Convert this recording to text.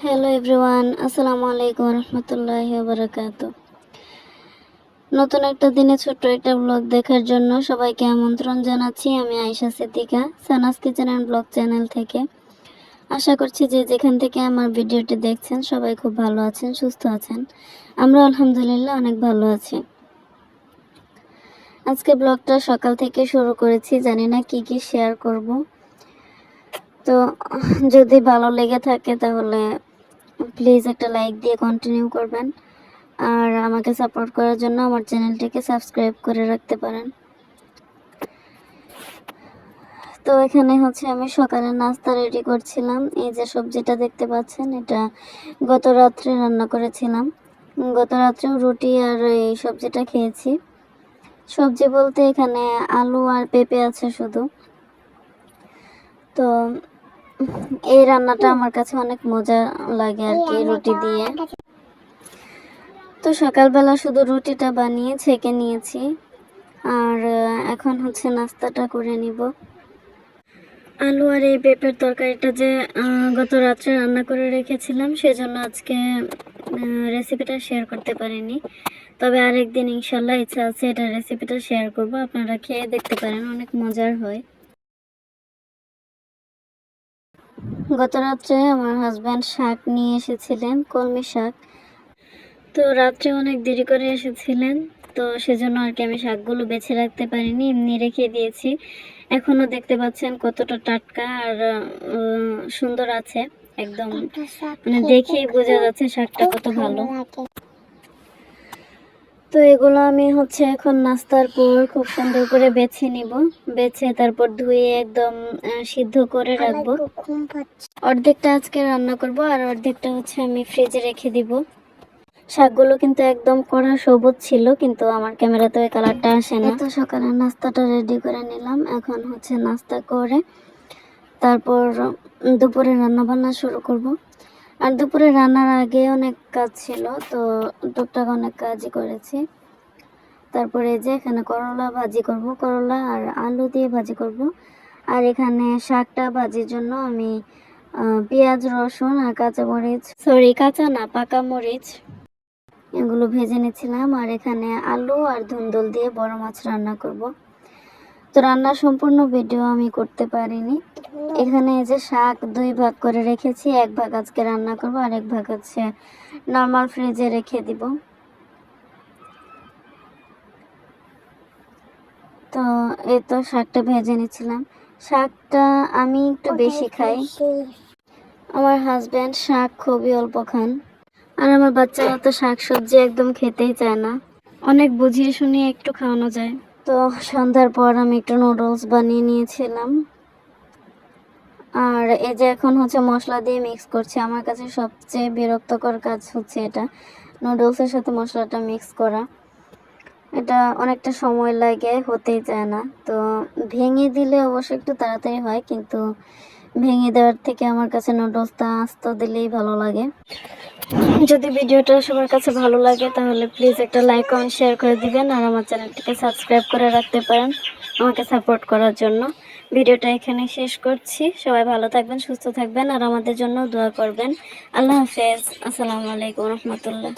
Hello everyone, আসসালামু আলাইকুম রহমতুল্লাহি ওয়া বারাকাতুহু। নতুন একটা দিনে ছোট্ট একটা ব্লগ দেখার জন্য সবাইকে আমন্ত্রণ জানাচ্ছি। আমি Ayesha Siddiqa, Sana's kitchen and blog channel থেকে। আশা করছি যে যেখান থেকে আমার ভিডিওটি দেখছেন সবাই খুব ভালো আছেন, সুস্থ আছেন। আমরা আলহামদুলিল্লাহ অনেক ভালো আছি। আজকে ব্লগটা সকাল থেকে শুরু করেছি, জানি না কি কি শেয়ার করব। তো যদি ভালো লেগে থাকে তাহলে প্লিজ একটা লাইক দিয়ে কন্টিনিউ করবেন, আর আমাকে সাপোর্ট করার জন্য আমার চ্যানেলটিকে সাবস্ক্রাইব করে রাখতে পারেন। তো এখানে হচ্ছে আমি সকালে নাস্তা রেডি করছিলাম। এই যে সবজিটা দেখতে পাচ্ছেন, এটা গত রাত্রে রান্না করেছিলাম। গত রাত্রেও রুটি আর এই সবজিটা খেয়েছি। সবজি বলতে এখানে আলু আর পেঁপে আছে শুধু। তো এই রান্নাটা আমার কাছে অনেক মজা লাগে আর কি, রুটি দিয়ে। তো সকালবেলা শুধু রুটিটা বানিয়ে ছেঁকে নিয়েছি, আর এখন হচ্ছে নাস্তাটা করে নিব। আলু আর এই পেঁপের তরকারিটা যে গত রাত্রে রান্না করে রেখেছিলাম, সেজন্য আজকে রেসিপিটা শেয়ার করতে পারিনি। তবে আরেকদিন ইনশাল্লাহ ইচ্ছা আছে এটা রেসিপিটা শেয়ার করব, আপনারা খেয়ে দেখতে পারেন, অনেক মজার হয়। গত রাত্রে আমার হাজব্যান্ড শাক নিয়ে এসেছিলেন, কলমি শাক। তো রাত্রে অনেক দেরি করে এসেছিলেন, তো সেজন্য আর কি আমি শাকগুলো বেছে রাখতে পারিনি, এমনি রেখে দিয়েছি। এখনো দেখতে পাচ্ছেন কতটা টাটকা আর সুন্দর আছে, একদম মানে দেখেই বোঝা যাচ্ছে শাকটা কত ভালো। তো এগুলো আমি হচ্ছে এখন নাস্তার পর খুব সুন্দর করে বেছে নিব, বেছে তারপর ধুয়ে একদম সিদ্ধ করে রাখবো। অর্ধেকটা আজকে রান্না করব আর অর্ধেকটা হচ্ছে আমি ফ্রিজে রেখে দিব। শাকগুলো কিন্তু একদম কড়া সবুজ ছিল, কিন্তু আমার ক্যামেরাতে ওই কালারটা আসে না। তো সকালে নাস্তাটা রেডি করে নিলাম, এখন হচ্ছে নাস্তা করে তারপর দুপুরে রান্না বান্না শুরু করব। আর দুপুরে রান্নার আগে অনেক কাজ ছিল, তো টুকটাক অনেক কাজই করেছি। তারপরে যে এখানে করলা ভাজি করব, করলা আর আলু দিয়ে ভাজি করব। আর এখানে শাকটা ভাজির জন্য আমি পেঁয়াজ, রসুন আর কাঁচা না পাকা মরিচ এগুলো ভেজে নিচ্ছিলাম। আর এখানে আলু আর ধুন্দুল দিয়ে বড় মাছ রান্না করব। তো রান্নার সম্পূর্ণ ভিডিও আমি করতে পারিনি। এখানে যে শাক দুই ভাগ করে রেখেছি, এক ভাগ আজকে রান্না করব আর এক ভাগ হচ্ছে নর্মাল ফ্রিজে রেখে দিব। তো এই তো শাকটা ভেজে নিচ্ছিলাম। শাকটা আমি একটু বেশি খাই, আমার হাজব্যান্ড শাক খুবই অল্প খান। আর আমার বাচ্চারা তো শাক সবজি একদম খেতেই চায় না, অনেক বুঝিয়ে শুনিয়ে একটু খাওয়ানো যায়। তো সন্ধ্যার পর আমি একটু নুডলস বানিয়ে নিয়েছিলাম। আর এই যে এখন হচ্ছে মশলা দিয়ে মিক্স করছি। আমার কাছে সবচেয়ে বিরক্তকর কাজ হচ্ছে এটা, নুডলসের সাথে মশলাটা মিক্স করা। এটা অনেকটা সময় লাগে, হতেই চায় না। তো ভেঙে দিলে অবশ্য একটু তাড়াতাড়ি হয়, কিন্তু ভেঙে দেওয়ার থেকে আমার কাছে নুডলসটা আস্ত দিলেই ভালো লাগে। যদি ভিডিওটা সবার কাছে ভালো লাগে তাহলে প্লিজ একটা লাইক কমেন্ট শেয়ার করে দিবেন, আর আমার চ্যানেলটিকে সাবস্ক্রাইব করে রাখতে পারেন আমাকে সাপোর্ট করার জন্য। ভিডিওটা এখানে শেষ করছি। সবাই ভালো থাকবেন, সুস্থ থাকবেন, আর আমাদের জন্য দোয়া করবেন। আল্লাহ হাফেজ। আসসালামু আলাইকুম রহমতুল্লাহ।